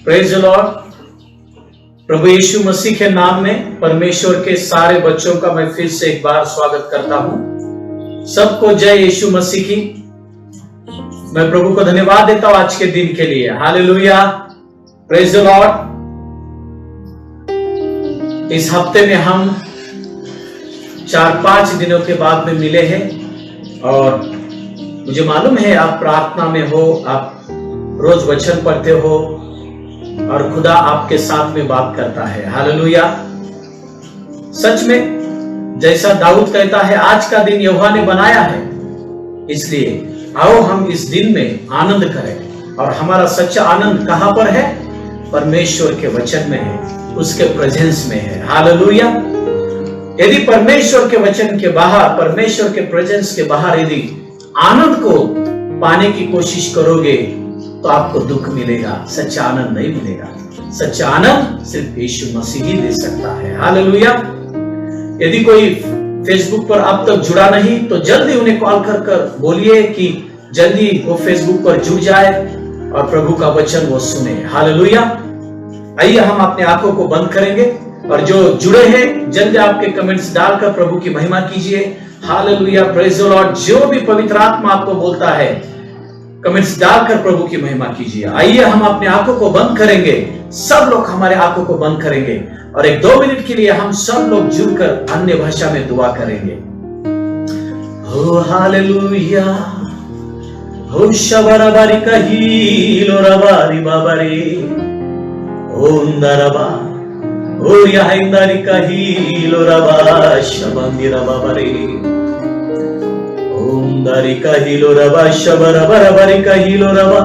Praise the lord. प्रभु यीशु मसीह के नाम में परमेश्वर के सारे बच्चों का मैं फिर से एक बार स्वागत करता हूं। सबको जय यीशु मसीह की। मैं प्रभु को धन्यवाद देता हूं आज के दिन के लिए। Hallelujah, praise the Lord. इस हफ्ते में हम 4-5 दिनों के बाद में मिले हैं और मुझे मालूम है आप प्रार्थना में हो, आप रोज वचन पढ़ते हो और खुदा आपके साथ में बात करता है। हालेलुया। सच में जैसा दाऊद कहता है, आज का दिन यहोवा ने बनाया है, इसलिए आओ हम इस दिन में आनंद करें। और हमारा सच्चा आनंद कहां पर है? परमेश्वर के वचन में है, उसके प्रेजेंस में है। हालेलुया। यदि परमेश्वर के वचन के बाहर, परमेश्वर के प्रेजेंस के बाहर यदि आनंद को पाने की कोशिश करोगे तो आपको दुख मिलेगा, सच्चा आनंद नहीं मिलेगा। सच्चा आनंद सिर्फ यीशु मसीह ही दे सकता है। हालेलुया। यदि कोई फेसबुक पर अब तक जुड़ा नहीं तो जल्दी उन्हें कॉल कर बोलिए कि जल्दी वो फेसबुक पर जुड़ जाए और प्रभु का वचन वो सुने। हालेलुया। आइए हम अपने आंखों को बंद करेंगे और जो जुड़े हैं जल्दी आपके कमेंट्स डालकर प्रभु की महिमा कीजिए। Hallelujah, praise the Lord. जो भी पवित्र आत्मा आपको बोलता है कमेंट्स डालकर प्रभु की महिमा कीजिए। आइए हम अपने आंखों को बंद करेंगे, सब लोग हमारे आंखों को बंद करेंगे और 1-2 मिनट के लिए हम सब लोग जुड़कर अन्य भाषा में दुआ करेंगे। हो हालेलुया, हो शबरबारी कहीलो रबारी बाबारे, ओ नरबा, ओ याहिंदारी कहीलो रबा शबंदिरा बाबारे, ओंदारी कहीलो रबा शबरबरबारी कहीलो रबा,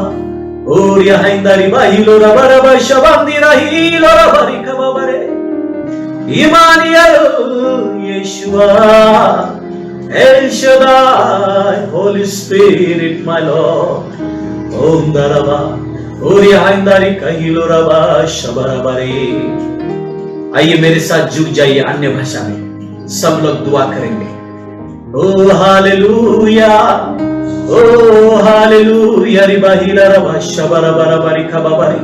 और याहिंदारी बाहीलो रबा रबा शबंदिरा हीलो रबारी कबाबारे। Emmanuel Yeshua, El Shaddai, holy spirit my lord, ओंदारबा, और याहिंदारी कहीलो रबा शबरबरे। आइए मेरे साथ जुड़ जाइए अन्य भाषा में, सब लोग दुआ करेंगे। ओ हालेलुया, ओ हालेलुया, रिबाहिला रबा शबरबरबारी खबाबारी,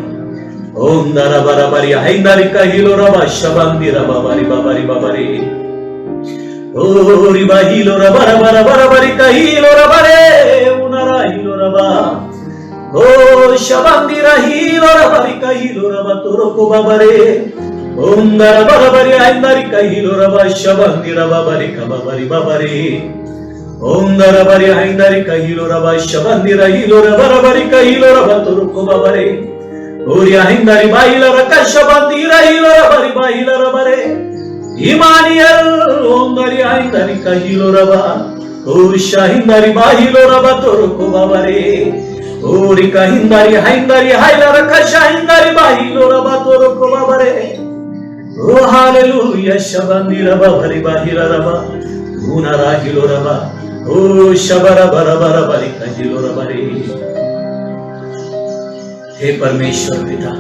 ओंदारबरबारी हाइंदारी कहीलो रबा शबंदी रबाबारी बाबारी बाबारी, ओ रिबाहिलो रबरबरबारी कहीलो रबारे, उनारा हिलो रबा, ओ शबंदी रहीलो रबारी कहीलो रबा तोरो को बाबारे, ओंदारा बरबारी हाइंदारी कहीलो रबा शबंदी रबाबारी कबाबारी बाबारी, ओंदारा बारी हाइंदारी कहीलो रबा शबंदी रहीलो रबाबारी कहीलो रबा तोरो को बाबारे, और हाइंदारी बाहिला रका शबंदी रहीलो रबारी बाहिला रबारे। इमानियल ओंदारी हाइंदारी कहीलो रबा, ओ शाहिंदारी बाहिलो रबा तोरो को बाबारे, और कहिंदारी हाइंदारी हाइला रका शाहिंदारी बाहिलो रबा तोरो को बाबारे। ओ हालेलुया, शबंदी रबा भरी बाहिला रबा, उनारा हिलो रबा, ओ शबरा बरबरा बरी कहिलो रबा रे। हे परमेश्वर पिता,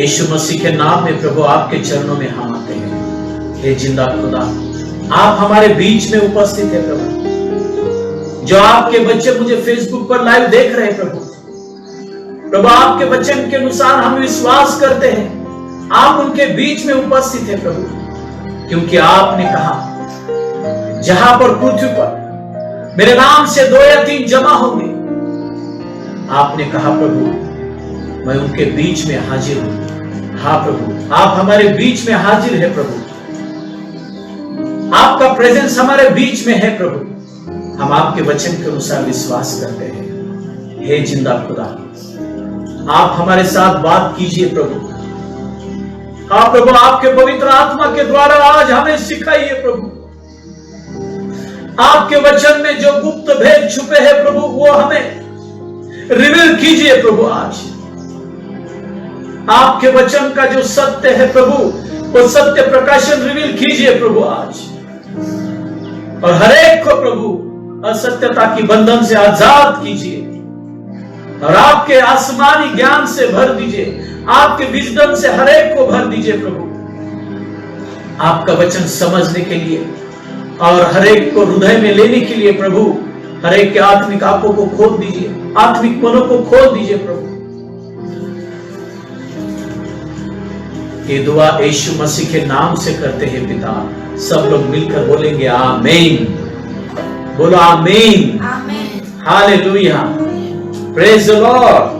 यीशु मसीह के नाम में प्रभु आपके चरणों में हम आते हैं। हे जिंदा खुदा, आप हमारे बीच में उपस्थित है प्रभु। जो आपके बच्चे मुझे फेसबुक पर लाइव देख रहे हैं प्रभु, आपके वचन के अनुसार हम विश्वास करते हैं आप उनके बीच में उपस्थित है प्रभु, क्योंकि आपने कहा जहां पर पृथ्वी पर मेरे नाम से 2 या 3 जमा होंगे, आपने कहा प्रभु मैं उनके बीच में हाजिर हूं। हाँ प्रभु, आप हमारे बीच में हाजिर है प्रभु, आपका प्रेजेंस हमारे बीच में है प्रभु। हम आपके वचन के अनुसार विश्वास करते हैं। हे जिंदा खुदा, आप हमारे साथ बात कीजिए प्रभु। हाँ प्रभु, आपके पवित्र आत्मा के द्वारा आज हमें सिखाइए प्रभु। आपके वचन में जो गुप्त भेद छुपे हैं प्रभु, वो हमें रिवील कीजिए प्रभु। आज आपके वचन का जो सत्य है प्रभु, वो सत्य प्रकाशन रिवील कीजिए प्रभु आज, और हर एक को प्रभु असत्यता की बंधन से आजाद कीजिए और आपके आसमानी ज्ञान से भर दीजिए, आपके विजडम से हर एक को भर दीजिए प्रभु। आपका वचन समझने के लिए और हर एक को हृदय में लेने के लिए प्रभु, हर एक के आत्मिक आंखों को खोल दीजिए, आत्मिक मनों को खोल दीजिए प्रभु। ये दुआ यीशु मसीह के नाम से करते हैं पिता। सब लोग मिलकर बोलेंगे आमीन। बोलो आमीन। Hallelujah, praise the Lord.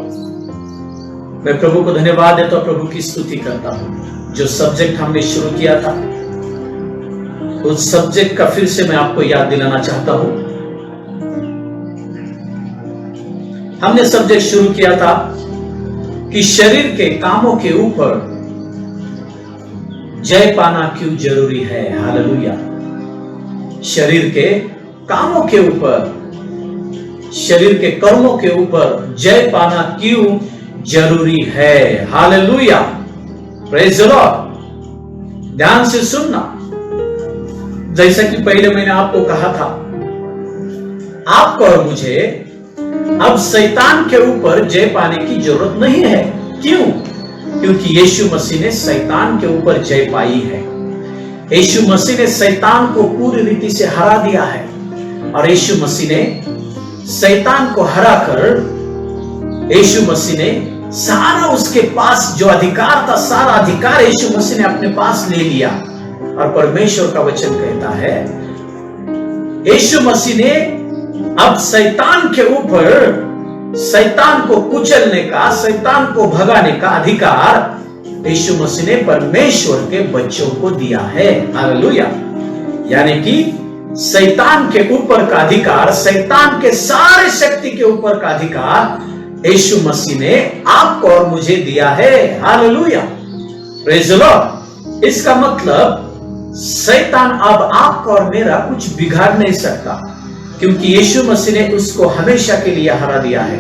मैं प्रभु को धन्यवाद देता हूं, प्रभु की स्तुति करता हूं। जो सब्जेक्ट हमने शुरू किया था उस सब्जेक्ट का फिर से मैं आपको याद दिलाना चाहता हूं। हमने सब्जेक्ट शुरू किया था कि शरीर के कामों के ऊपर जय पाना क्यों जरूरी है। हालेलुया। शरीर के कामों के ऊपर, शरीर के कर्मों के ऊपर जय पाना क्यों जरूरी है। Hallelujah, praise the Lord. ध्यान से सुनना। जैसा कि पहले मैंने आपको कहा था, आपको और मुझे अब शैतान के ऊपर जय पाने की जरूरत नहीं है। क्यों? क्योंकि यीशु मसीह ने शैतान के ऊपर जय पाई है। यीशु मसीह ने शैतान को पूरी रीति से हरा दिया है और यीशु मसीह ने शैतान को हराकर यीशु मसीह ने सारा उसके पास जो अधिकार था, सारा अधिकार यीशु मसीह ने अपने पास ले लिया। और परमेश्वर का वचन कहता है यीशु मसीह ने अब शैतान के ऊपर, शैतान को कुचलने का, शैतान को भगाने का अधिकार यीशु मसीह ने परमेश्वर के बच्चों को दिया है। हालेलुया। यानी कि शैतान के ऊपर का अधिकार, शैतान के सारे शक्ति के ऊपर का अधिकार यीशु मसीह ने आपको और मुझे दिया है। Hallelujah, praise the Lord. इसका मतलब शैतान अब आपका और मेरा कुछ बिगाड़ नहीं सकता, क्योंकि यीशु मसीह ने उसको हमेशा के लिए हरा दिया है।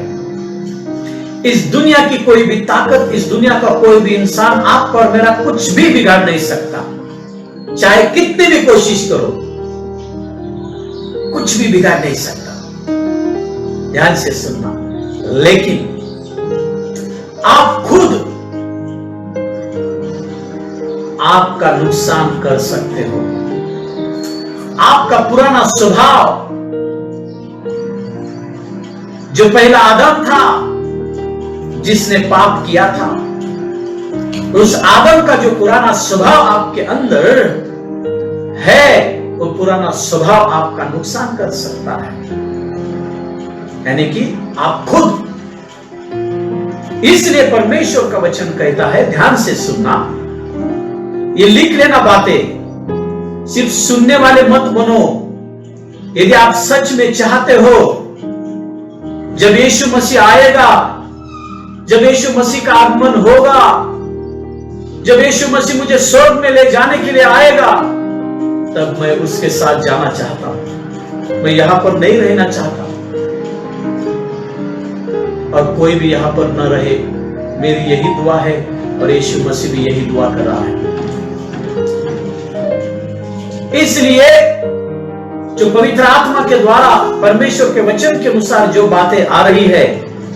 इस दुनिया की कोई भी ताकत, इस दुनिया का कोई भी इंसान आपका और मेरा कुछ भी बिगाड़ नहीं सकता। चाहे कितनी भी कोशिश करो, कुछ भी बिगाड़ नहीं सकता। ध्यान से सुनना। लेकिन आप खुद आपका नुकसान कर सकते हो। आपका पुराना स्वभाव, जो पहला आदम था जिसने पाप किया था, उस आदम का जो पुराना स्वभाव आपके अंदर है, वो पुराना स्वभाव आपका नुकसान कर सकता है। यानी कि आप खुद। इसलिए परमेश्वर का वचन कहता है, ध्यान से सुनना, ये लिख लेना बातें, सिर्फ सुनने वाले मत बनो। यदि आप सच में चाहते हो जब यीशु मसीह आएगा, जब यीशु मसीह का आगमन होगा, जब यीशु मसीह मुझे स्वर्ग में ले जाने के लिए आएगा, तब मैं उसके साथ जाना चाहता हूं। मैं यहां पर नहीं रहना चाहता और कोई भी यहां पर न रहे। मेरी यही दुआ है और यीशु मसीह भी यही दुआ कर रहा है। इसलिए जो पवित्र आत्मा के द्वारा परमेश्वर के वचन के अनुसार जो बातें आ रही है,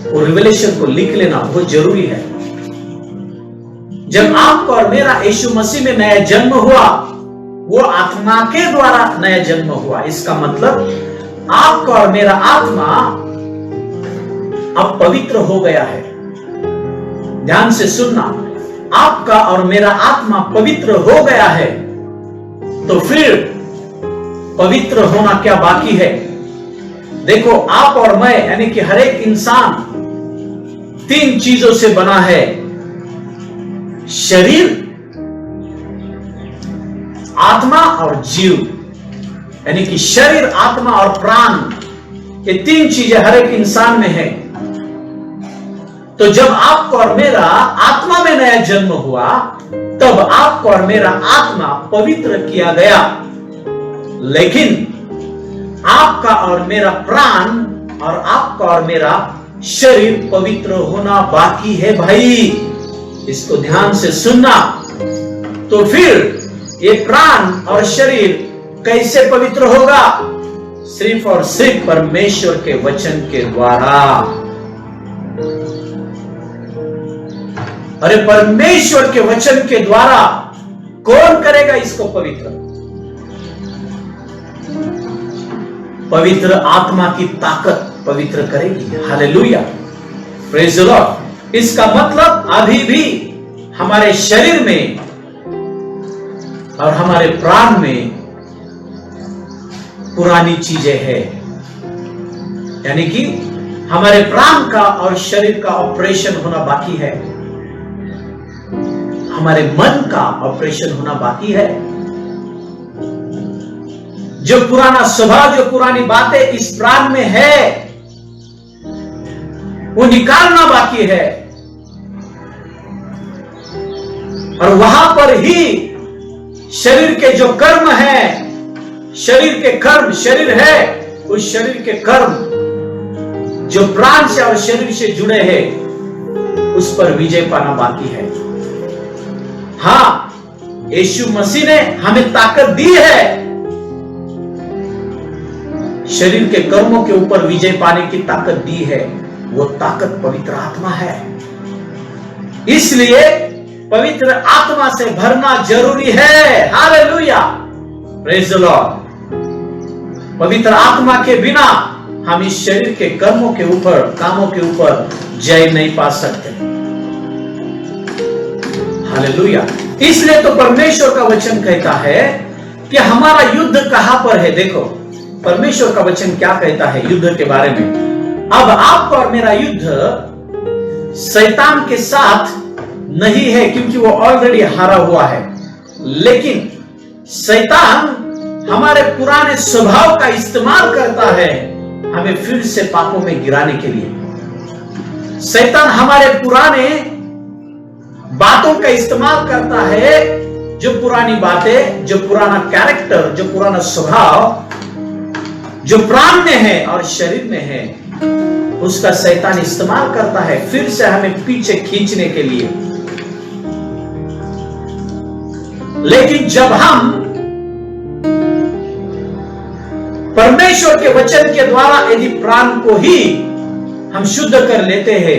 वो रिवेलेशन को लिख लेना बहुत जरूरी है। जब आपका और मेरा यीशु मसीह में नया जन्म हुआ, वो आत्मा के द्वारा नया जन्म हुआ। इसका मतलब आपका और मेरा आत्मा अब पवित्र हो गया है। ध्यान से सुनना, आपका और मेरा आत्मा पवित्र हो गया है, तो फिर पवित्र होना क्या बाकी है? देखो, आप और मैं यानी कि हर एक इंसान 3 चीजों से बना है: शरीर, आत्मा और जीव। यानी कि शरीर, आत्मा और प्राण, ये 3 चीजें हर एक इंसान में है। तो जब आपको और मेरा आत्मा में नया जन्म हुआ, तब आपको और मेरा आत्मा पवित्र किया गया। लेकिन आपका और मेरा प्राण और आपका और मेरा शरीर पवित्र होना बाकी है भाई। इसको ध्यान से सुनना। तो फिर ये प्राण और शरीर कैसे पवित्र होगा? सिर्फ और सिर्फ परमेश्वर के वचन के द्वारा। अरे परमेश्वर के वचन के द्वारा कौन करेगा इसको पवित्र? पवित्र आत्मा की ताकत पवित्र करेगी। Hallelujah, praise the Lord. इसका मतलब अभी भी हमारे शरीर में और हमारे प्राण में पुरानी चीजें हैं, यानी कि हमारे प्राण का और शरीर का ऑपरेशन होना बाकी है, हमारे मन का ऑपरेशन होना बाकी है। जो पुराना स्वभाव, जो पुरानी बातें इस प्राण में है, वो निकालना बाकी है। और वहां पर ही शरीर के जो कर्म है, शरीर के कर्म, शरीर है, उस शरीर के कर्म जो प्राण से और शरीर से जुड़े हैं, उस पर विजय पाना बाकी है। हाँ, यीशु मसीह ने हमें ताकत दी है शरीर के कर्मों के ऊपर विजय पाने की ताकत दी है। वो ताकत पवित्र आत्मा है। इसलिए पवित्र आत्मा से भरना जरूरी है। Hallelujah, praise the Lord. पवित्र आत्मा के बिना हम इस शरीर के कर्मों के ऊपर, कामों के ऊपर जय नहीं पा सकते। हालेलुया। इसलिए तो परमेश्वर का वचन कहता है कि हमारा युद्ध कहां पर है। देखो परमेश्वर का वचन क्या कहता है युद्ध के बारे में। अब आपका और मेरा युद्ध शैतान के साथ नहीं है, क्योंकि वो ऑलरेडी हारा हुआ है। लेकिन शैतान हमारे पुराने स्वभाव का इस्तेमाल करता है हमें फिर से पापों में गिराने के लिए। शैतान हमारे पुराने बातों का इस्तेमाल करता है, जो पुरानी बातें, जो पुराना कैरेक्टर, जो पुराना स्वभाव जो प्राण में है और शरीर में है, उसका शैतान इस्तेमाल करता है फिर से हमें पीछे खींचने के लिए। लेकिन जब हम परमेश्वर के वचन के द्वारा यदि प्राण को ही हम शुद्ध कर लेते हैं,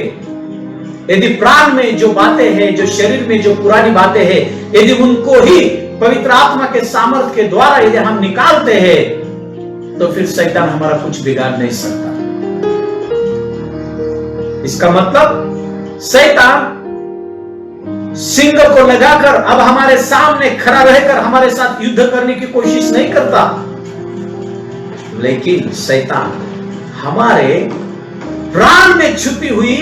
यदि प्राण में जो बातें हैं, जो शरीर में जो पुरानी बातें हैं, यदि उनको ही पवित्र आत्मा के सामर्थ्य के द्वारा यदि हम निकालते हैं, तो फिर शैतान हमारा कुछ बिगाड़ नहीं सकता। इसका मतलब शैतान सिंह को लगाकर अब हमारे सामने खड़ा रहकर हमारे साथ युद्ध करने की कोशिश नहीं करता, लेकिन शैतान हमारे प्राण में छुपी हुई,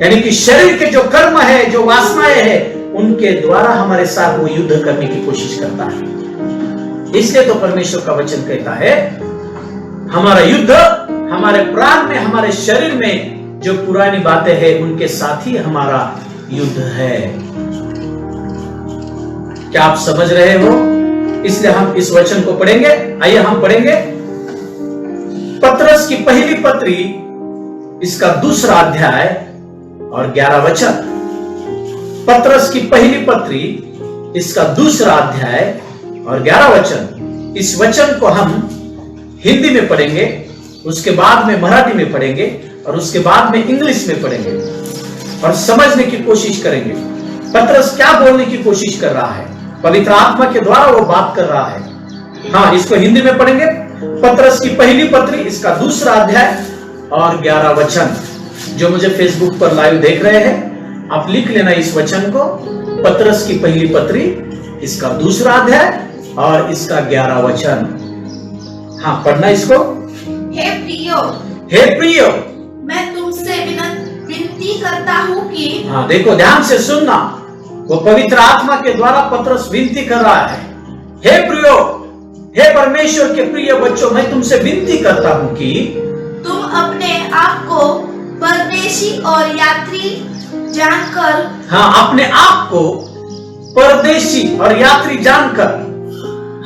यानी कि शरीर के जो कर्म है, जो वासनाएं है, उनके द्वारा हमारे साथ वो युद्ध करने की कोशिश करता है। इसलिए तो परमेश्वर का वचन कहता है हमारा युद्ध हमारे प्राण में, हमारे शरीर में जो पुरानी बातें हैं उनके साथ ही हमारा युद्ध है। क्या आप समझ रहे हो? इसलिए हम इस वचन को पढ़ेंगे। आइए हम पढ़ेंगे पत्रस की पहली पत्री, इसका 2 अध्याय और 11 वचन। पत्रस की पहली पत्री, इसका 2 अध्याय और 11 वचन। इस वचन को हम हिंदी में पढ़ेंगे, उसके बाद में मराठी में पढ़ेंगे और उसके बाद में इंग्लिश में पढ़ेंगे और समझने की कोशिश करेंगे पत्रस क्या बोलने की कोशिश कर रहा है। पवित्र आत्मा के द्वारा वो बात कर रहा है। हाँ, इसको हिंदी में पढ़ेंगे। पत्रस की पहली पत्री, इसका 2 अध्याय और 11 वचन। जो मुझे फेसबुक पर लाइव देख रहे हैं, आप लिख लेना इस वचन को। पत्रस की पहली पत्री, इसका 2 अध्याय और इसका 11 वचन। हाँ, पढ़ना इसको। हे प्रियो, हे प्रियो, मैं तुमसे विनती करता हूँ कि, हाँ देखो ध्यान से सुनना, वो पवित्र आत्मा के द्वारा पत्रस विनती कर रहा है। हे प्रियो, हे परमेश्वर के प्रिय बच्चों, मैं तुमसे विनती करता हूँ कि तुम अपने आप को परदेशी और यात्री जानकर, हाँ, अपने आप को परदेशी और यात्री जानकर,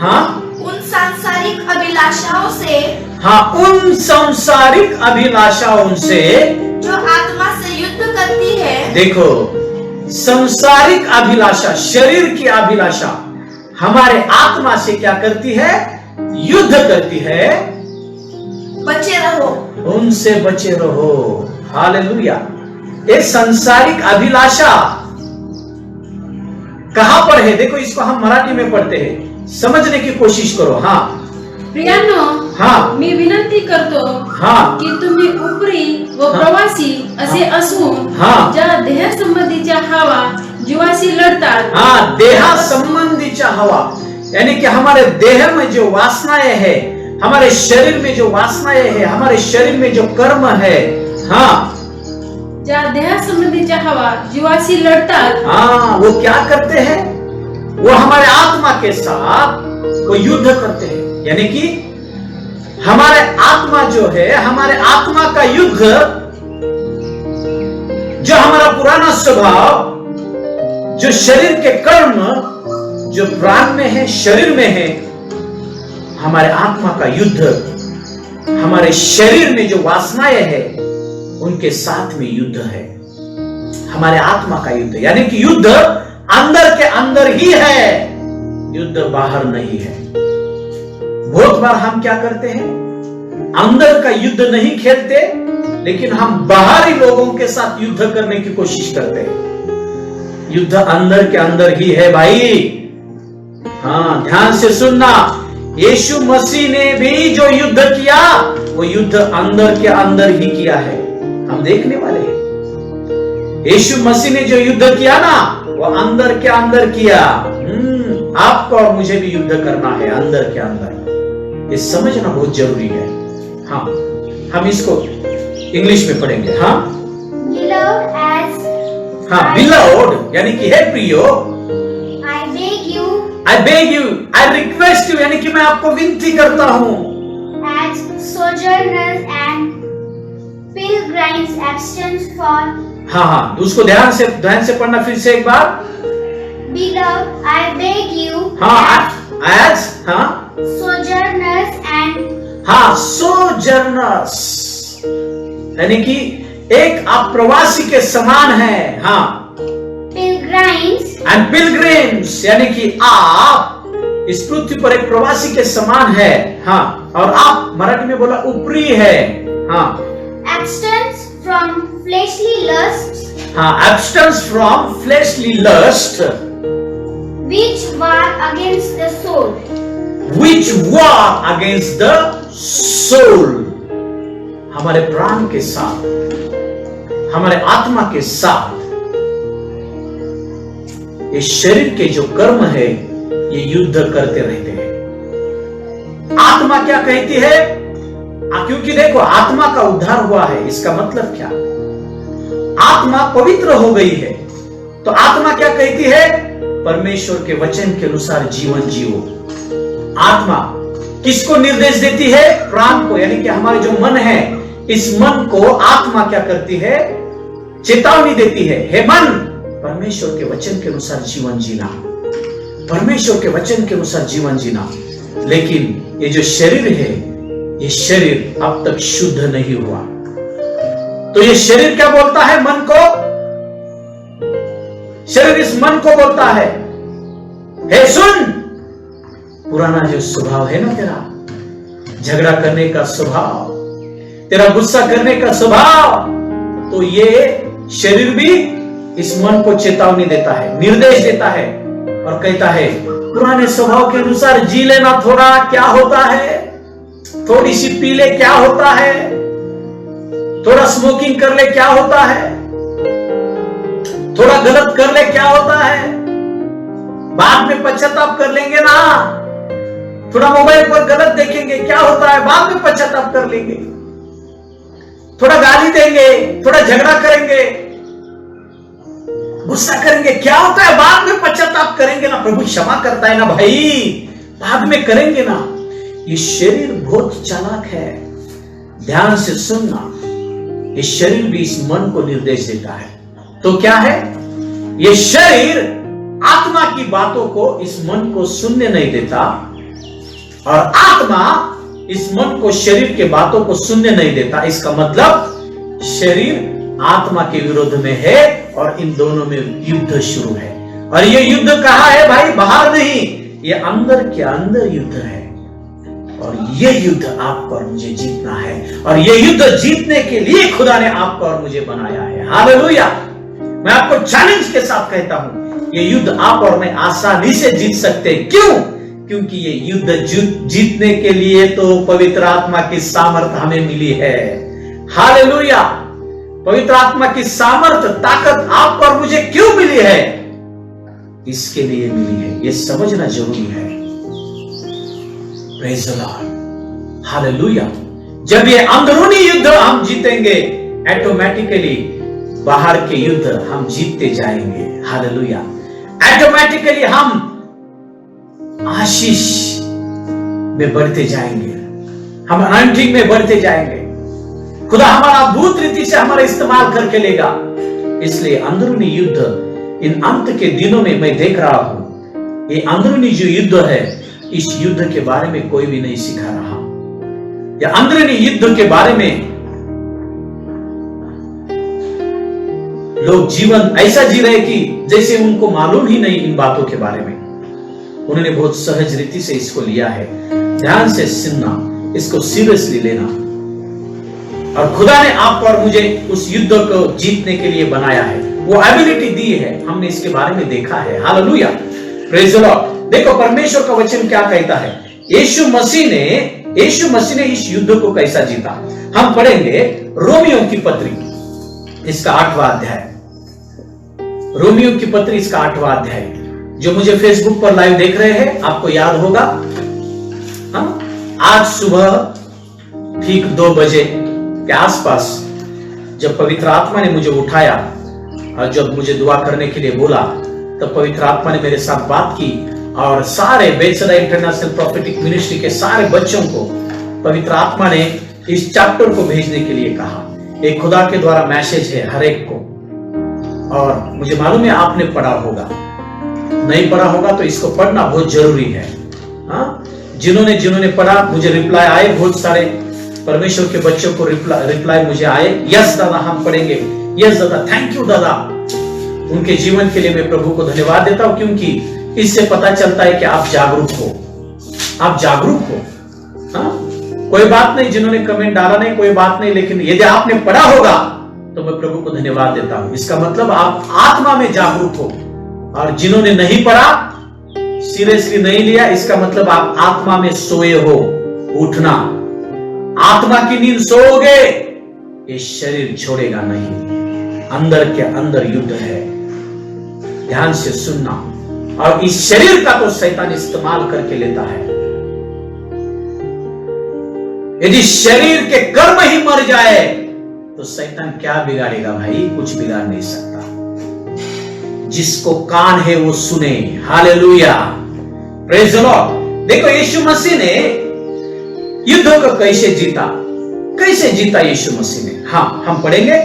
हाँ, उन सांसारिक अभिलाषाओं से, हाँ, उन सांसारिक अभिलाषाओं से जो आत्मा से युद्ध करती है। देखो, सांसारिक अभिलाषा, शरीर की अभिलाषा हमारे आत्मा से क्या करती है? युद्ध करती है। बचे रहो, उनसे बचे रहो। हालेलुया। ये सांसारिक अभिलाषा कहां पर है? देखो, इसको हम मराठी में पढ़ते हैं, समझने की कोशिश करो। हाँ प्रियांनो, हाँ, मी विनंती करतो हाँ, की तुम्ही उपरी व प्रवासी असे असून हाँ, ज्या देह संबंधीच्या हवा जीवाशी लढतात. हाँ, देहा संबंधीच्या हवा, यानी कि हमारे देह में जो वासनाएं है, हमारे शरीर में जो वासनाएं है, हमारे शरीर में जो कर्म है, हाँ, ज्या देहासंबंधीच्या हवा जीवाशी लढतात, हाँ, वो क्या करते हैं? वो हमारे आत्मा के साथ वो युद्ध करते हैं। यानी कि हमारे आत्मा जो है, हमारे आत्मा का युद्ध, जो हमारा पुराना स्वभाव, जो शरीर के कर्म, जो प्राण में है, शरीर में है, हमारे आत्मा का युद्ध, हमारे शरीर में जो वासनाएं है उनके साथ में युद्ध है। हमारे आत्मा का युद्ध, यानी कि युद्ध अंदर के अंदर ही है, युद्ध बाहर नहीं है। बहुत बार हम क्या करते हैं? अंदर का युद्ध नहीं खेलते, लेकिन हम बाहरी लोगों के साथ युद्ध करने की कोशिश करते हैं। युद्ध अंदर के अंदर ही है भाई। हाँ, ध्यान से सुनना, यीशु मसीह ने भी जो युद्ध किया वो युद्ध अंदर के अंदर ही किया है। हम देखने वाले हैं, यीशु मसीह ने जो युद्ध किया ना वो अंदर के अंदर किया। आपको और मुझे भी युद्ध करना है अंदर के अंदर, ये समझना बहुत जरूरी है। हाँ, हम इसको इंग्लिश में पढ़ेंगे। हाँ, Beloved, as हाँ, beloved यानी कि है प्रियो, I beg you, I request you, यानी कि मैं आपको विनती करता हूं, as sojourners and pilgrims absent from. हाँ हाँ, तो उसको ध्यान से पढ़ना फिर से एक बार। Beloved, I beg you, हाँ, as हाँ sojourners and हाँ, sojourners यानी कि एक आप प्रवासी के समान है। हाँ, pilgrims एंड पिलग्रिम्स यानी कि आप इस पृथ्वी पर एक प्रवासी के समान है। हाँ, और आप मराठी में बोला ऊपरी है। हाँ abstain from fleshly lusts, हाँ, abstain from fleshly lust which war against the soul. which war against the soul, हमारे प्राण के साथ, हमारे आत्मा के साथ ये शरीर के जो कर्म है ये युद्ध करते रहते हैं। आत्मा क्या कहती है? क्योंकि देखो, आत्मा का उद्धार हुआ है, इसका मतलब क्या? आत्मा पवित्र हो गई है, तो आत्मा क्या कहती है? परमेश्वर के वचन के अनुसार जीवन जियो। आत्मा किसको निर्देश देती है? प्राण को, यानी कि हमारे जो मन है, इस मन को आत्मा क्या करती है? चेतावनी देती है, हे मन, परमेश्वर के वचन के अनुसार जीवन जीना, परमेश्वर के वचन के अनुसार जीवन जीना। लेकिन ये जो शरीर है, ये शरीर अब तक शुद्ध नहीं हुआ, तो ये शरीर क्या बोलता है? मन को, शरीर इस मन को बोलता है, हे सुन, पुराना जो स्वभाव है ना तेरा, झगड़ा करने का स्वभाव, तेरा गुस्सा करने का स्वभाव, तो ये शरीर भी इस मन को चेतावनी देता है, निर्देश देता है और कहता है पुराने स्वभाव के अनुसार जी लेना। थोड़ा क्या होता है, थोड़ी सी पी ले क्या होता है, थोड़ा स्मोकिंग कर ले क्या होता है, थोड़ा गलत कर ले क्या होता है, बाद में पश्चाताप कर लेंगे ना, थोड़ा मोबाइल पर गलत देखेंगे क्या होता है, बाद में पश्चाताप कर लेंगे, थोड़ा गाली देंगे, थोड़ा झगड़ा करेंगे, गुस्सा करेंगे क्या होता है, बाद में पश्चाताप करेंगे ना, प्रभु क्षमा करता है ना भाई, बाद में करेंगे ना। ये शरीर बहुत चालाक है, ध्यान से सुनना, ये शरीर भी इस मन को निर्देश देता है। तो क्या है? ये शरीर आत्मा की बातों को इस मन को सुनने नहीं देता, और आत्मा इस मन को शरीर के बातों को सुनने नहीं देता। इसका मतलब शरीर आत्मा के विरोध में है और इन दोनों में युद्ध शुरू है। और ये युद्ध कहां है भाई? बाहर नहीं, ये अंदर के अंदर युद्ध है। और ये युद्ध आपको और मुझे जीतना है, और ये युद्ध जीतने के लिए खुदा ने आपको और मुझे बनाया है। हालेलुया! मैं आपको चैलेंज के साथ कहता हूं, ये युद्ध आप और मैं आसानी से जीत सकते हैं। क्यों? क्योंकि ये युद्ध जीतने के लिए तो पवित्र आत्मा की सामर्थ हमें मिली है। हालेलुया! पवित्र आत्मा की सामर्थ, ताकत आपको और मुझे क्यों मिली है? इसके लिए मिली है, ये समझना जरूरी है। Praise the Lord, hallelujah. जब ये अंदरूनी युद्ध हम जीतेंगे, ऑटोमेटिकली बाहर के युद्ध हम जीतते जाएंगे। हालेलुया। ऑटोमेटिकली हम आशीष में बढ़ते जाएंगे, हम अनॉइंटिंग में बढ़ते जाएंगे। खुदा हमारा अद्भुत रीति से हमारा इस्तेमाल करके लेगा। इसलिए अंदरूनी युद्ध इन अंत के दिनों में मैं देख रहा हूं, ये अंदरूनी जो युद्ध है, इस युद्ध के बारे में कोई भी नहीं सिखा रहा। या अंदरूनी युद्ध के बारे में लोग जीवन ऐसा जी रहे कि जैसे उनको मालूम ही नहीं इन बातों के बारे में। उन्होंने बहुत सहज रीति से इसको लिया है। ध्यान से सुनना, इसको सीरियसली लेना। और खुदा ने आपको और मुझे उस युद्ध को जीतने के लिए बनाया है, वो एबिलिटी दी है, हमने इसके बारे में देखा है। Hallelujah, praise the Lord. देखो परमेश्वर का वचन क्या कहता है। यीशु मसीह ने इस युद्ध को कैसा जीता, हम पढ़ेंगे रोमियो की पत्री इसका 8वां अध्याय। रोमियो की पत्री इसका 8वां अध्याय। जो मुझे फेसबुक पर लाइव देख रहे हैं, आपको याद होगा, आज सुबह ठीक 2 बजे के आसपास जब पवित्र आत्मा ने मुझे उठाया और जब मुझे दुआ करने के लिए बोला, तब पवित्र आत्मा ने मेरे साथ बात की और सारे बेथेस्दा इंटरनेशनल प्रोफेटिक मिनिस्ट्री के सारे बच्चों को पवित्र आत्मा ने इस चैप्टर को भेजने के लिए कहा। एक खुदा के द्वारा मैसेज है हर एक को, और मुझे मालूम है आपने पढ़ा होगा, नहीं पढ़ा होगा तो इसको पढ़ना बहुत जरूरी है। जिन्होंने पढ़ा, मुझे रिप्लाई आए, बहुत सारे परमेश्वर के बच्चों को रिप्लाई मुझे आए, यस दादा हम पढ़ेंगे, यस दादा, थैंक यू दादा। उनके जीवन के लिए मैं प्रभु को धन्यवाद देता हूं, क्योंकि इससे पता चलता है कि आप जागरूक हो, आप जागरूक हो। कोई बात नहीं, जिन्होंने कमेंट डाला नहीं कोई बात नहीं, लेकिन यदि आपने पढ़ा होगा तो मैं प्रभु को धन्यवाद देता हूं। इसका मतलब आप आत्मा में जागरूक हो। और जिन्होंने नहीं पढ़ा, सीरियसली नहीं लिया, इसका मतलब आप आत्मा में सोए हो। उठना, आत्मा की नींद सोओगे, ये शरीर छोड़ेगा नहीं। अंदर के अंदर युद्ध है, ध्यान से सुनना। और इस शरीर का तो शैतान इस्तेमाल करके लेता है। यदि शरीर के कर्म ही मर जाए तो शैतान क्या बिगाड़ेगा भाई, कुछ बिगाड़ नहीं सकता। जिसको कान है वो सुने। Hallelujah, praise the Lord. देखो यीशु मसीह ने युद्ध को कैसे जीता यीशु मसीह ने। हाँ, हम पढ़ेंगे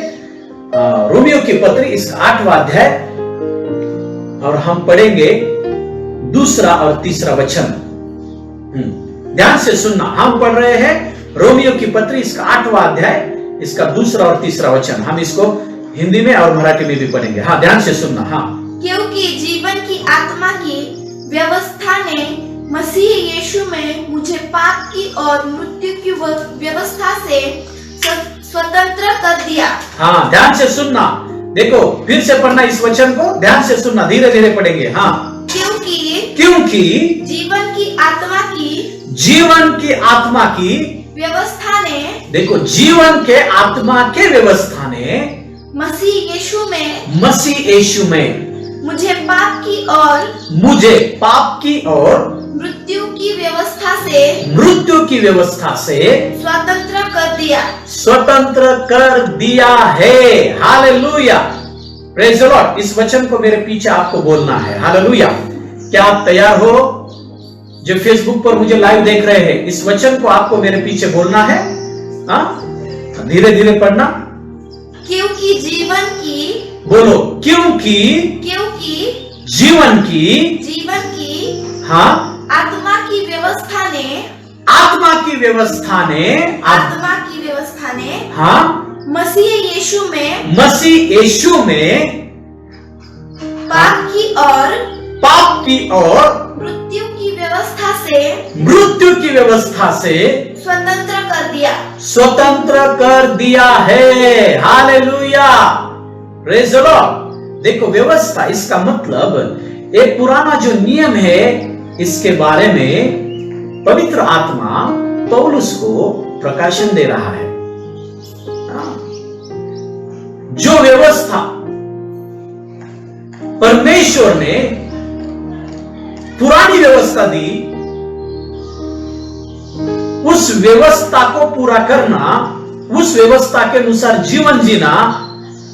रोमियो की पत्री इसका 8वां अध्याय, और हम पढ़ेंगे 2 और 3 वचन। ध्यान से सुनना, हम पढ़ रहे हैं रोमियो की पत्री इसका 8वां अध्याय, इसका 2 और 3 वचन। हम इसको हिंदी में और मराठी में भी पढ़ेंगे। हाँ, ध्यान से सुनना। हाँ, क्योंकि जीवन की आत्मा की व्यवस्था ने मसीह यीशु में मुझे पाप की और मृत्यु की व्यवस्था से स्वतंत्र कर दिया। हाँ, ध्यान से सुनना। देखो फिर से पढ़ना इस वचन को, ध्यान से सुनना, धीरे धीरे पढ़ेंगे। हाँ, क्योंकि जीवन की आत्मा की व्यवस्था ने, देखो जीवन के आत्मा के व्यवस्था ने मसीह यीशु में मुझे पाप की और मृत्यु की व्यवस्था से स्वतंत्र कर दिया है। Hallelujah, praise the Lord. इस वचन को मेरे पीछे आपको बोलना है। हालेलुया। क्या आप तैयार हो? जो फेसबुक पर मुझे लाइव देख रहे हैं, इस वचन को आपको मेरे पीछे बोलना है। धीरे धीरे पढ़ना। क्योंकि जीवन की, बोलो, क्योंकि जीवन की हाँ आत्मा की व्यवस्था ने हाँ मसीह यीशु में पाप की और मृत्यु की व्यवस्था से स्वतंत्र कर दिया है। Hallelujah, praise the Lord. देखो व्यवस्था, इसका मतलब एक पुराना जो नियम है, इसके बारे में पवित्र आत्मा पौलुस को प्रकाशन दे रहा है। जो व्यवस्था परमेश्वर ने पुरानी व्यवस्था दी, उस व्यवस्था को पूरा करना, उस व्यवस्था के अनुसार जीवन जीना,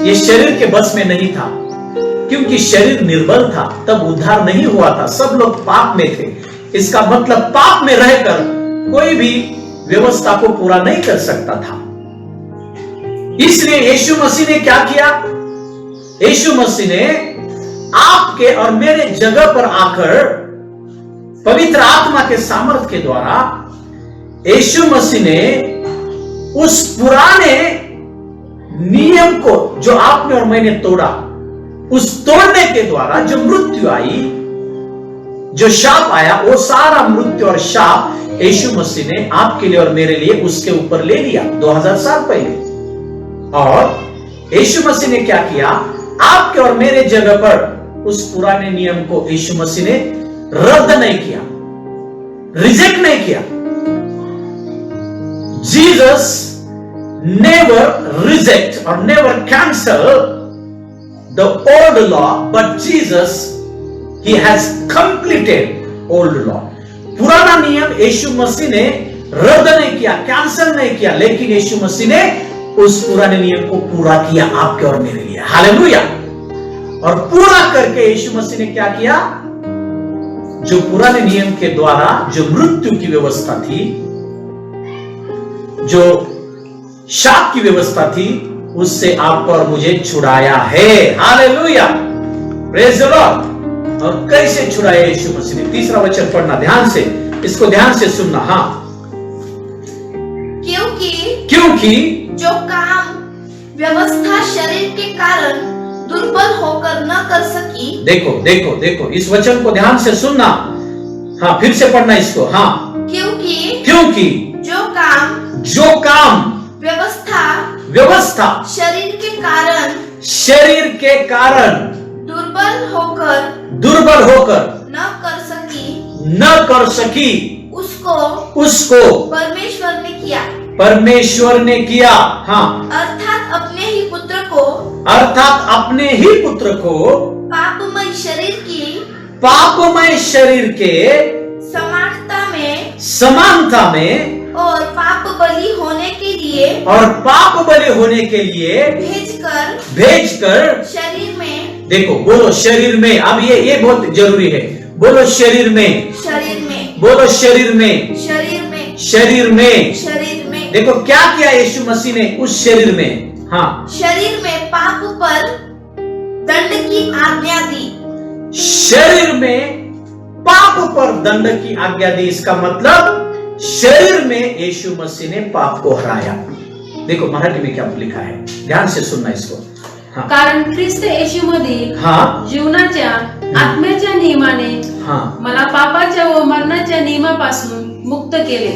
यह शरीर के बस में नहीं था, क्योंकि शरीर निर्बल था, तब उद्धार नहीं हुआ था, सब लोग पाप में थे। इसका मतलब पाप में रहकर कोई भी व्यवस्था को पूरा नहीं कर सकता था। इसलिए यीशु मसीह ने क्या किया? यीशु मसीह ने आपके और मेरे जगह पर आकर पवित्र आत्मा के सामर्थ्य के द्वारा यीशु मसीह ने उस पुराने नियम को जो आपने और मैंने तोड़ा, उस तोड़ने के द्वारा जो मृत्यु आई, जो शाप आया, वो सारा मृत्यु और शाप यीशु मसीह ने आपके लिए और मेरे लिए उसके ऊपर ले लिया 2000 साल पहले। और यीशु मसीह ने क्या किया? आपके और मेरे जगह पर उस पुराने नियम को यीशु मसीह ने रद्द नहीं किया, रिजेक्ट नहीं किया। जीसस नेवर रिजेक्ट और never cancel the old law, but Jesus he has completed old law. पुराना नियम यीशु मसीह ने रद्द नहीं किया, कैंसल नहीं किया, लेकिन यीशु मसीह ने उस पुराने नियम को पूरा किया आपके और मेरे लिए। हालेलुया। और पूरा करके यीशु मसीह ने क्या किया? जो पुराने नियम के द्वारा जो मृत्यु की व्यवस्था थी, जो शाप की व्यवस्था थी, उससे आपको और मुझे छुड़ाया है। Hallelujah, praise the Lord. और कैसे छुड़ाया यीशु मसीह ने? तीसरा वचन पढ़ना ध्यान से, इसको ध्यान से सुनना। हाँ, क्योंकि जो काम व्यवस्था शरीर के कारण दुर्बल होकर न कर सकी। देखो देखो देखो, इस वचन को ध्यान से सुनना। हाँ, फिर से पढ़ना इसको। हाँ, क्योंकि जो काम व्यवस्था शरीर के कारण दुर्बल होकर न कर सकी, उसको परमेश्वर ने किया। हाँ, अर्थात अपने ही पुत्र को पापमय शरीर के समानता में और पाप बलि होने के लिए भेजकर देखो, बोलो शरीर में। अब ये बहुत जरूरी है। बोलो शरीर में, बोलो शरीर में। देखो क्या किया यीशु मसीह ने उस शरीर में? हाँ, शरीर में पाप पर दंड की आज्ञा दी। शरीर में पाप पर दंड की आज्ञा दी। इसका मतलब शरीर में यीशु मसीह ने पाप को हराया। देखो मराठी में क्या लिखा है, ध्यान से सुनना इसको। हाँ, कारण ख्रिस्त येशू मध्ये जीवनाच्या आत्म्याच्या नियमाने मला पापाच्या व मरणाच्या नियमापासून मुक्त केले।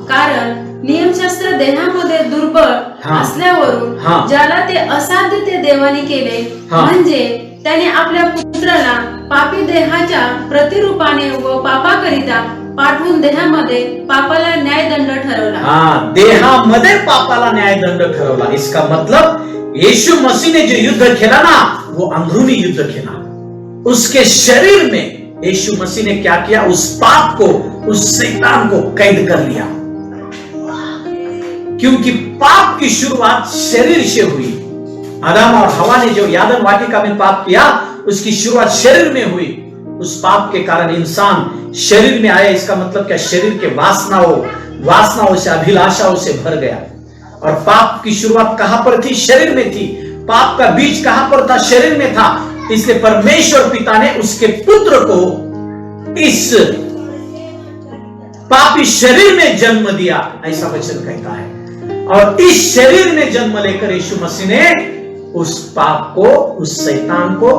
कारण नियमशास्त्र देहामध्ये दुर्बळ असल्यावरून ज्याला ते असाध्य ते देवाने केले, म्हणजे त्याने आपल्या पुत्राला पापी देहाच्या प्रतिरूपाने व पापाकरिता पाठवून देहामध्ये पापाला न्यायदंड ठरवला। देहामध्ये पापाला न्यायदंड ठरवला। इसका मतलब यीशु मसीह ने जो युद्ध खेला ना, वो अंदरूनी युद्ध खेला। उसके शरीर में यीशु मसीह ने क्या किया? उस पाप को, उस शैतान को कैद कर लिया। क्योंकि पाप की शुरुआत शरीर से हुई। आदम और हवा ने जो यादन वाटिका में पाप किया, उसकी शुरुआत शरीर में हुई। उस पाप के कारण इंसान शरीर में आया। इसका मतलब क्या? शरीर के वासनाओं से, अभिलाषाओं से भर गया। और पाप की शुरुआत कहां पर थी? शरीर में थी। पाप का बीज कहां पर था? शरीर में था। इसलिए परमेश्वर पिता ने उसके पुत्र को इस पापी शरीर में जन्म दिया, ऐसा वचन कहता है। और इस शरीर में जन्म लेकर यीशु मसीह ने उस पाप को, उस शैतान को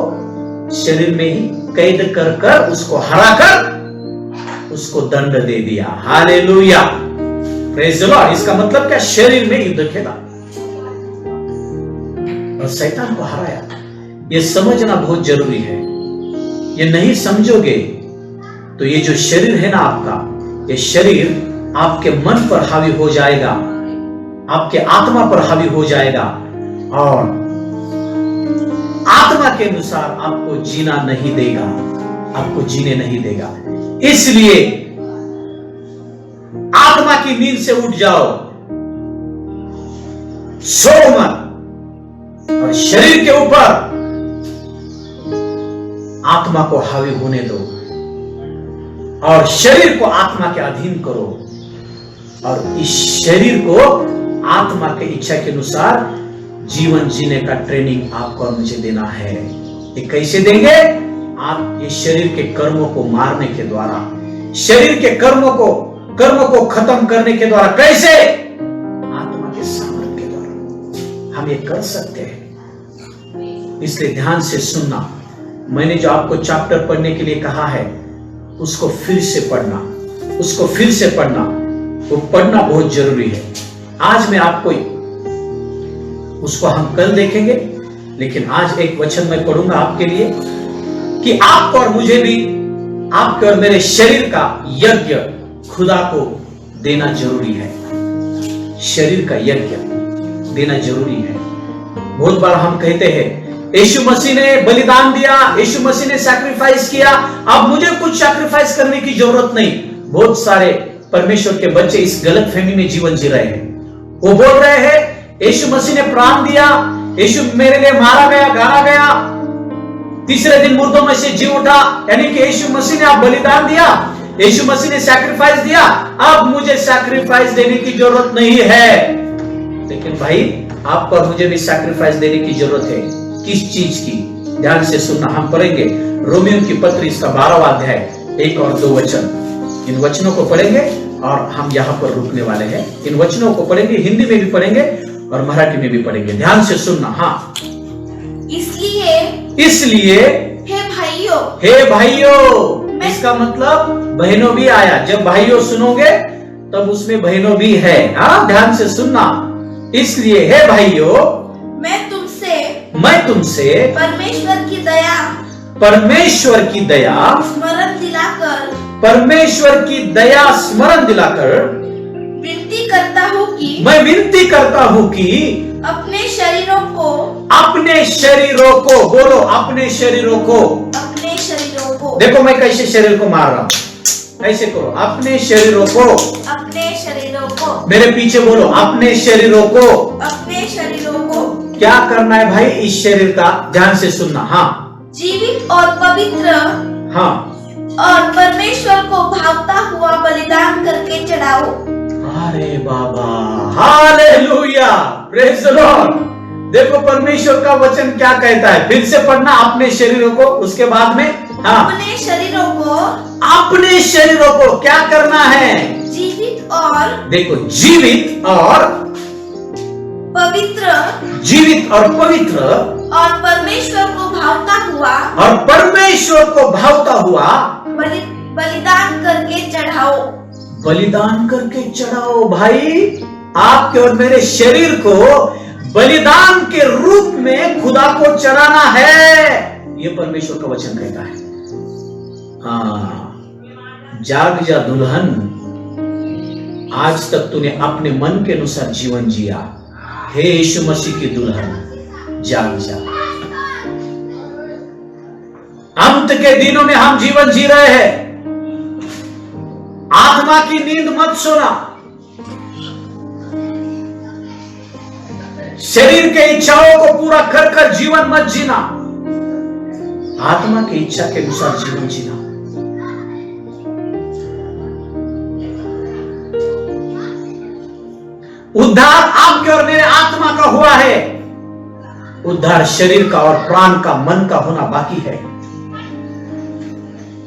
शरीर में ही कैद कर उसको हराकर उसको दंड दे दिया। Hallelujah, praise the Lord. इसका मतलब क्या? शरीर में युद्ध खेला और शैतान को हराया। यह समझना बहुत जरूरी है। ये नहीं समझोगे तो ये जो शरीर है ना आपका, ये शरीर आपके मन पर हावी हो जाएगा, आपके आत्मा पर हावी हो जाएगा और आत्मा के अनुसार आपको जीना नहीं देगा। आपको जीने नहीं देगा। इसलिए आत्मा की नींद से उठ जाओ, सो मत, और शरीर के ऊपर आत्मा को हावी होने दो और शरीर को आत्मा के अधीन करो, और इस शरीर को आत्मा के इच्छा के अनुसार जीवन जीने का ट्रेनिंग आपको और मुझे देना है। ये कैसे देंगे? आप ये शरीर के कर्मों को मारने के द्वारा, शरीर के कर्मों को खत्म करने के द्वारा। कैसे? आत्मा के सामर्थ्य के द्वारा हम ये कर सकते हैं। इसलिए ध्यान से सुनना। मैंने जो आपको चैप्टर पढ़ने के लिए कहा है उसको फिर से पढ़ना, उसको फिर से पढ़ना, वो पढ़ना बहुत जरूरी है। आज मैं आपको, उसको हम कल देखेंगे, लेकिन आज एक वचन मैं पढ़ूंगा आपके लिए कि आपको और मुझे भी, आपके और मेरे शरीर का यज्ञ खुदा को देना जरूरी है। शरीर का यज्ञ देना जरूरी है। बहुत बार हम कहते हैं यीशु मसीह ने बलिदान दिया, यीशु मसीह ने सैक्रिफाइस किया, अब मुझे कुछ सैक्रिफाइस करने की जरूरत नहीं। बहुत सारे परमेश्वर के बच्चे इस गलतफहमी में जीवन जी रहे हैं। वो बोल रहे हैं यीशु मसीह ने प्राण दिया, यीशु मेरे लिए मारा गया, गाड़ा गया, तीसरे दिन मुर्दों में से जी उठा, यानी कि यीशु मसीह ने आप बलिदान दिया, यीशु मसीह ने सैक्रिफाइस दिया, अब मुझे सैक्रिफाइस देने की जरूरत नहीं है। लेकिन भाई आपको और मुझे भी सैक्रिफाइस देने की जरूरत है। किस चीज की? ध्यान से सुनना। हम पढ़ेंगे रोमियो की पत्री इसका 12वां अध्याय 1 और 2 वचन। इन वचनों को पढ़ेंगे और हम यहाँ पर रुकने वाले हैं। इन वचनों को पढ़ेंगे, हिंदी में भी पढ़ेंगे और मराठी में भी पढ़ेंगे। ध्यान से सुनना। हाँ, इसलिए हे भाइयों, इसका मतलब बहनों भी आया। जब भाइयों सुनोगे तब उसमें बहनों भी है। हाँ, ध्यान से सुनना। इसलिए हे भाइयों, मैं तुमसे परमेश्वर की दया स्मरण दिलाकर विनती करता हूँ कि मैं विनती करता हूँ कि अपने शरीरों को बोलो, अपने शरीरों को। देखो मैं कैसे शरीर को मार रहा हूँ, ऐसे करो, अपने शरीरों को। मेरे पीछे बोलो, अपने शरीरों को। क्या करना है भाई इस शरीर का? ध्यान से सुनना। हाँ, जीवित और पवित्र, हाँ, और परमेश्वर को भावता हुआ बलिदान करके चढ़ाओ। अरे बाबा, हालेलुया, प्रेज द लॉर्ड। देखो परमेश्वर का वचन क्या कहता है, फिर से पढ़ना। अपने शरीरों को, उसके बाद में हाँ, अपने शरीरों को क्या करना है? जीवित और, देखो, जीवित और पवित्र, और परमेश्वर को भावता हुआ बलिदान करके चढ़ाओ। भाई आपके और मेरे शरीर को बलिदान के रूप में खुदा को चढ़ाना है, ये परमेश्वर का वचन कहता है। हाँ, जाग जा दुल्हन, आज तक तूने अपने मन के अनुसार जीवन जिया। हे यीशु मसीह की दुल्हन, जाग जा। अंत के दिनों में हम जीवन जी रहे हैं। आत्मा की नींद मत सोना, शरीर के इच्छाओं को पूरा कर कर जीवन मत जीना, आत्मा की इच्छा के अनुसार जीवन जीना। उद्धार आपके और मेरे आत्मा का हुआ है, उद्धार शरीर का और प्राण का, मन का होना बाकी है।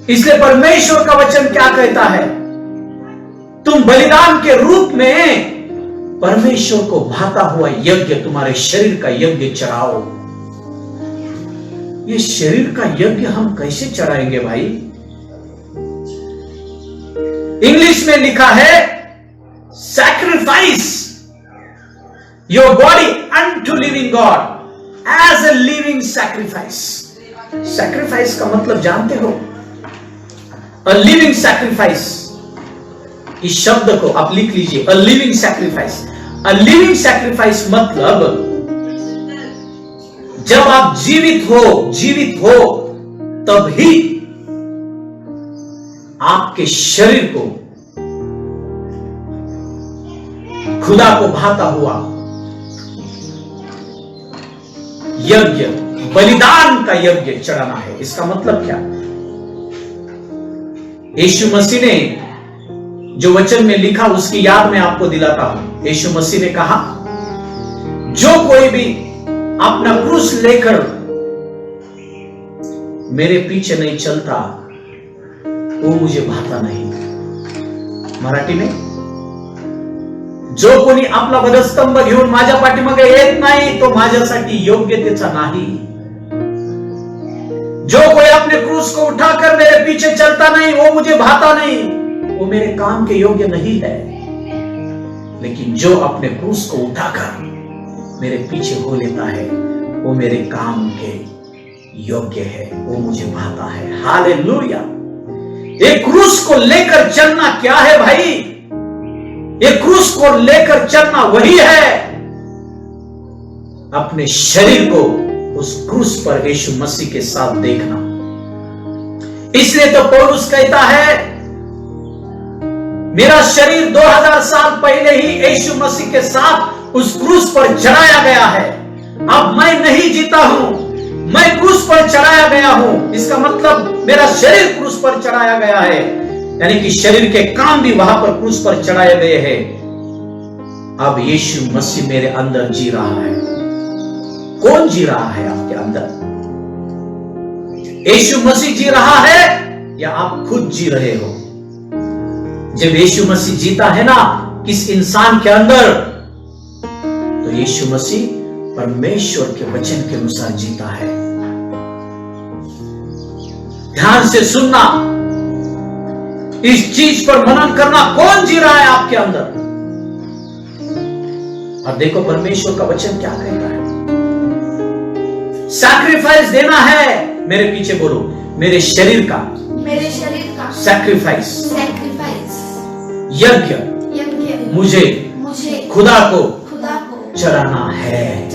इसलिए परमेश्वर का वचन क्या कहता है? तुम बलिदान के रूप में परमेश्वर को भाता हुआ यज्ञ, तुम्हारे शरीर का यज्ञ चढ़ाओ। ये शरीर का यज्ञ हम कैसे चढ़ाएंगे भाई? इंग्लिश में लिखा है sacrifice your body unto living god as a living sacrifice. Sacrifice का मतलब जानते हो? अ लिविंग सैक्रिफाइस, इस शब्द को आप लिख लीजिए, a living sacrifice. A living sacrifice मतलब जब आप जीवित हो तभी आपके शरीर को खुदा को भाता हुआ यज्ञ, बलिदान का यज्ञ चढ़ाना है। इसका मतलब क्या? यीशु मसीह ने जो वचन में लिखा उसकी याद मैं आपको दिलाता हूं। यीशु मसीह ने कहा, जो कोई भी अपना क्रूस लेकर मेरे पीछे नहीं चलता वो मुझे भाता नहीं। मराठी में, जो कोणी आपला वधस्तंभ घेऊन माझ्या पाठीमागे येत नाही तो माझ्यासाठी योग्यतेचा नाही। जो कोई अपने क्रूस को उठाकर मेरे पीछे चलता नहीं वो मुझे भाता नहीं, वो मेरे काम के योग्य नहीं है। लेकिन जो अपने क्रूस को उठाकर मेरे पीछे हो लेता है वो मेरे काम के योग्य है, वो मुझे भाता है। हालेलुया। एक क्रूस को लेकर चलना क्या है भाई? एक क्रूस को लेकर चलना वही है अपने शरीर को उस क्रूस पर यीशु मसीह के साथ देखना। इसलिए तो पौलुस कहता है, मेरा शरीर 2000 साल पहले ही यीशु मसीह के साथ उस क्रूस पर चढ़ाया गया है। अब मैं नहीं जीता हूं, मैं क्रूस पर चढ़ाया गया हूं। इसका मतलब मेरा शरीर क्रूस पर चढ़ाया गया है, यानी कि शरीर के काम भी वहां पर क्रूस पर चढ़ाए गए हैं। अब यीशु मसीह मेरे अंदर जी रहा है। कौन जी रहा है आपके अंदर? यीशु मसीह जी रहा है या आप खुद जी रहे हो? जब यीशु मसीह जीता है ना किस इंसान के अंदर, तो यीशु मसीह परमेश्वर के वचन के अनुसार जीता है। ध्यान से सुनना, इस चीज पर मनन करना, कौन जी रहा है आपके अंदर। और देखो परमेश्वर का वचन क्या कहता है। सैक्रिफाइस देना है, मेरे पीछे बोलो, मेरे शरीर का सैक्रिफाइस, यज्ञ मुझे खुदा को चढ़ाना है।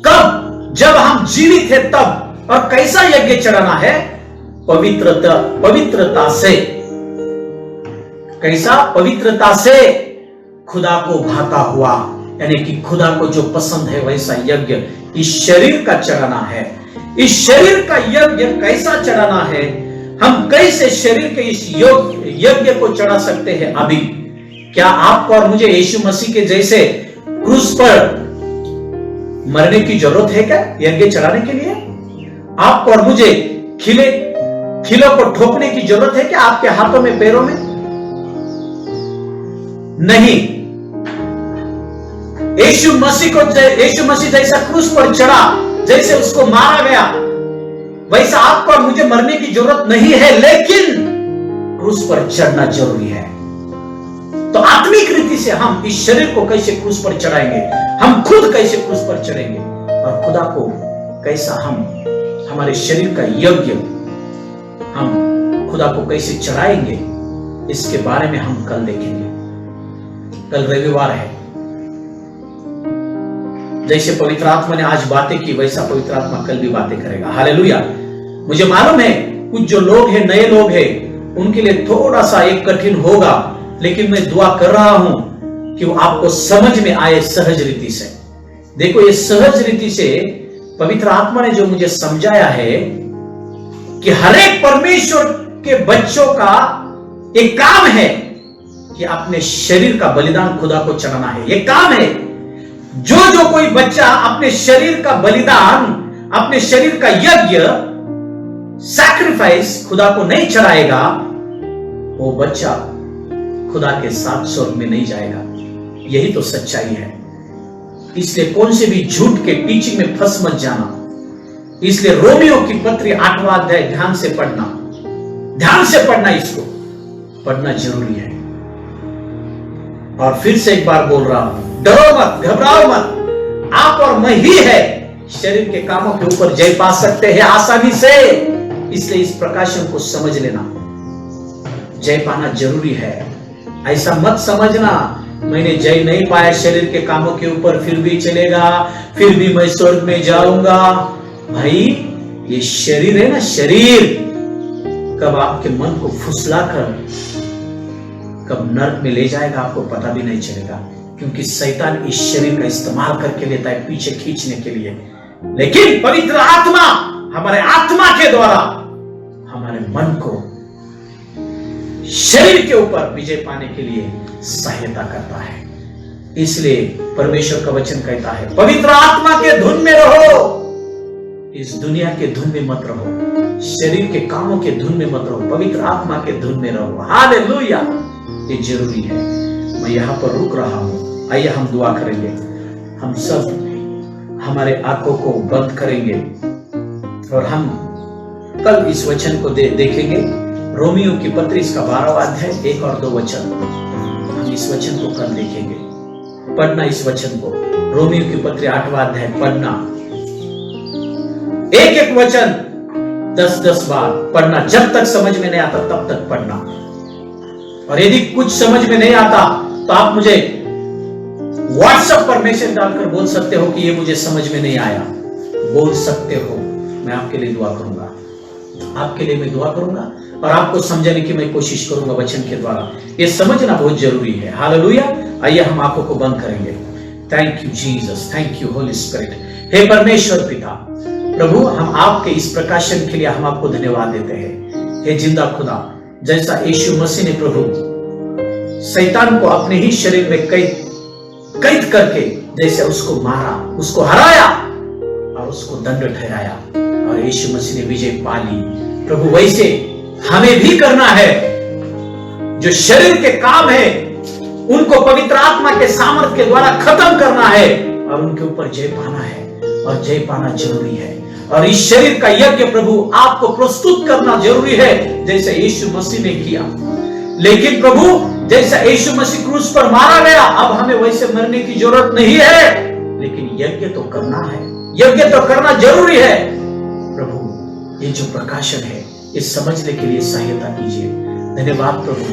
कब? जब हम जीवित थे तब। और कैसा यज्ञ चढ़ाना है? पवित्रता से। कैसा? पवित्रता से, खुदा को भाता हुआ, यानी कि खुदा को जो पसंद है वैसा यज्ञ इस शरीर का चढ़ाना है। इस शरीर का यज्ञ कैसा चढ़ाना है? हम कैसे शरीर के इस यज्ञ को चढ़ा सकते हैं? अभी क्या आपको और मुझे यीशु मसीह के जैसे क्रूस पर मरने की जरूरत है क्या यज्ञ चढ़ाने के लिए? आपको और मुझे खिलों को ठोकने की जरूरत है क्या आपके हाथों में, पैरों में? नहीं। यीशु मसीह जैसा क्रूस पर चढ़ा, जैसे उसको मारा गया, वैसा आपको और मुझे मरने की जरूरत नहीं है, लेकिन क्रूस पर चढ़ना जरूरी है। तो आत्मिक रीति से हम इस शरीर को कैसे क्रूस पर चढ़ाएंगे? हम खुद कैसे क्रूस पर चढ़ेंगे? और खुदा को कैसा हम हमारे शरीर का यज्ञ हम खुदा को कैसे चढ़ाएंगे, इसके बारे में हम कल देखेंगे। कल रविवार है। जैसे पवित्र आत्मा ने आज बातें की वैसा पवित्र आत्मा कल भी बातें करेगा। हालेलुया। मुझे मालूम है कुछ जो लोग हैं, नए लोग हैं, उनके लिए थोड़ा सा एक कठिन होगा, लेकिन मैं दुआ कर रहा हूं कि वो आपको समझ में आए सहज रीति से। देखो, ये सहज रीति से पवित्र आत्मा ने जो मुझे समझाया है कि हर एक परमेश्वर के बच्चों का एक काम है कि अपने शरीर का बलिदान खुदा को चढ़ाना है। ये काम है। जो कोई बच्चा अपने शरीर का बलिदान, अपने शरीर का यज्ञ, सैक्रिफाइस खुदा को नहीं चढ़ाएगा, वो बच्चा खुदा के साथ स्वर्ग में नहीं जाएगा। यही तो सच्चाई है। इसलिए कौन से भी झूठ के टीचिंग में फंस मत जाना। इसलिए रोमियो की पत्री 8वां अध्याय ध्यान से पढ़ना, इसको पढ़ना जरूरी है। और फिर से एक बार बोल रहा हूं, डरो मत, घबराओ मत। आप और मैं ही है शरीर के कामों के ऊपर जय पा सकते हैं आसानी से। इसलिए इस प्रकाशन को समझ लेना, जय पाना जरूरी है। ऐसा मत समझना मैंने जय नहीं पाया शरीर के कामों के ऊपर, फिर भी चलेगा, फिर भी मैं स्वर्ग में जाऊंगा। भाई, ये शरीर है ना, शरीर कब आपके मन को फुसलाकर कब नर्क में ले जाएगा आपको पता भी नहीं चलेगा, क्योंकि शैतान इस शरीर का इस्तेमाल करके लेता है पीछे खींचने के लिए। लेकिन पवित्र आत्मा हमारे आत्मा के द्वारा हमारे मन को शरीर के ऊपर विजय पाने के लिए सहायता करता है। इसलिए परमेश्वर का वचन कहता है, पवित्र आत्मा के धुन में रहो, इस दुनिया के धुन में मत रहो, शरीर के कामों के धुन में मत रहो, पवित्र आत्मा के धुन में रहो। हालेलुया, ये जरूरी है। मैं यहां पर रुक रहा हूं, आइए हम दुआ करेंगे। हम सब हमारे आंखों को बंद करेंगे और हम कल इस वचन को देखेंगे। रोमियो की पत्री इसका 12वां अध्याय 1 और 2 वचन, हम इस वचन को कल देखेंगे। पढ़ना इस वचन को, रोमियो की पत्री 8वां अध्याय पढ़ना, एक एक वचन 10-10 बार पढ़ना। जब तक समझ में नहीं आता तब तक पढ़ना। और यदि कुछ समझ में नहीं आता तो आप मुझे व्हाट्सएप पर मैसेज डालकर बोल सकते हो कि ये मुझे समझ में नहीं आया, बोल सकते हो। मैं आपके लिए दुआ करूंगा, आपके लिए मैं दुआ करूंगा और आपको समझाने की मैं कोशिश करूंगा वचन के द्वारा। ये समझना बहुत जरूरी है। हालेलुया। आइए हम आंखों को बंद करेंगे। Thank you Jesus, thank you Holy Spirit. हे परमेश्वर पिता प्रभु, हम आपके इस प्रकाशन के लिए हम आपको धन्यवाद देते हैं। हे जिंदा खुदा, जैसा यीशु मसीह ने प्रभु शैतान को अपने ही शरीर में कैद करके जैसे उसको मारा, उसको हराया और उसको दंड ठहराया और यीशु मसीह ने विजय पा ली प्रभु, वैसे हमें भी करना है। जो शरीर के काम है उनको पवित्र आत्मा के सामर्थ्य के द्वारा खत्म करना है और उनके ऊपर जय पाना है, और जय पाना जरूरी है। और इस शरीर का यज्ञ प्रभु आपको प्रस्तुत करना जरूरी है, जैसे यीशु मसीह ने किया। लेकिन प्रभु, जैसा यीशु मसीह क्रूस पर मारा गया, अब हमें वैसे मरने की जरूरत नहीं है, लेकिन यज्ञ तो करना है, यज्ञ तो करना जरूरी है। प्रभु, ये जो प्रकाशन है इस समझने के लिए सहायता कीजिए। धन्यवाद प्रभु,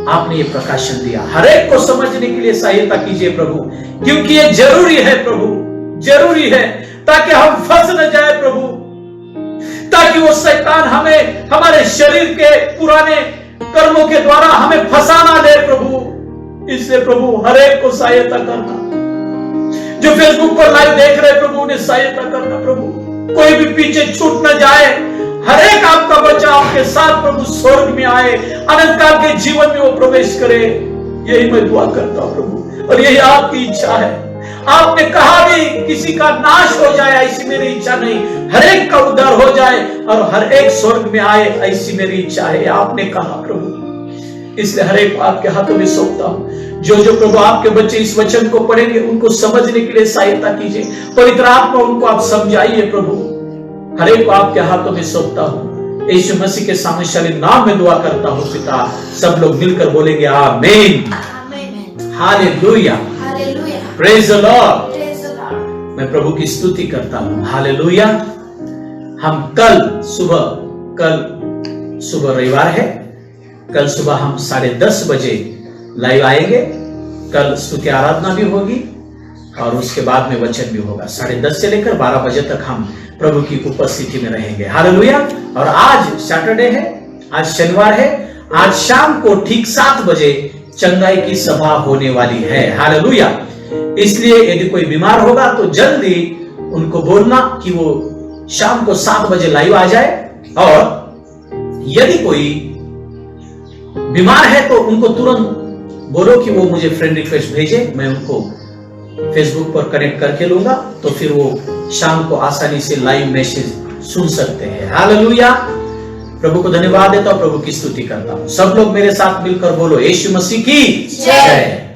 आपने ये प्रकाशन दिया, हर एक को समझने के लिए सहायता कीजिए प्रभु, क्योंकि ये जरूरी है प्रभु, जरूरी है, ताकि हम फंस न जाए प्रभु, ताकि वो शैतान हमें हमारे शरीर के पुराने कर्मों के द्वारा हमें फंसा ना दे प्रभु। इसलिए प्रभु हर एक को सहायता करना, जो फेसबुक पर लाइव देख रहे प्रभु उन्हें सहायता करना प्रभु, कोई भी पीछे छूट न जाए, हर एक आपका बच्चा आपके साथ प्रभु स्वर्ग में आए, अनंत काल के जीवन में वो प्रवेश करे। यही मैं दुआ करता हूं प्रभु, और यही आपकी इच्छा है। आपने कहा भी किसी का नाश हो जाए ऐसी मेरी इच्छा नहीं, हर एक का उद्धार हो जाए और हर एक स्वर्ग में आए ऐसी मेरी इच्छा है, आपने कहा प्रभु। इसलिए हर एक आपके हाथों में सौंपता हूं। जो जो प्रभु आपके बच्चे इस वचन को पढ़ेंगे उनको समझने के लिए सहायता कीजिए, पवित्र आत्मा उनको आप समझाइए प्रभु। हर एक को आपके हाथों में सौंपता हूं, यीशु मसीह के सामर्थ्यशाली नाम में दुआ करता हूं पिता। सब लोग मिलकर बोलेंगे आमीन, हालेलुया, प्रेज द लॉर्ड। मैं प्रभु की स्तुति करता हूं, हालेलुया। हम कल सुबह रविवार है, कल सुबह हम 10:30 बजे लाइव आएंगे। कल स्तुति आराधना भी होगी और उसके बाद में वचन भी होगा। 10:30 से लेकर 12 बजे तक हम प्रभु की उपस्थिति में रहेंगे, हालेलुया। और आज सैटरडे है, आज शनिवार है, आज शाम को ठीक 7 बजे चंगाई की सभा होने वाली है, हालेलुया। इसलिए यदि कोई बीमार होगा तो जल्दी उनको बोलना कि वो शाम को 7 बजे लाइव आ जाए, और यदि कोई बीमार है तो उनको तुरंत बोलो कि वो मुझे फ्रेंड रिक्वेस्ट भेजे, मैं उनको फेसबुक पर कनेक्ट करके लूंगा, तो फिर वो शाम को आसानी से लाइव मैसेज सुन सकते हैं, हालेलुया। प्रभु को धन्यवाद देता हूं, प्रभु की स्तुति करता हूं। सब लोग मेरे साथ मिलकर बोलो, यीशु मसीह की जय।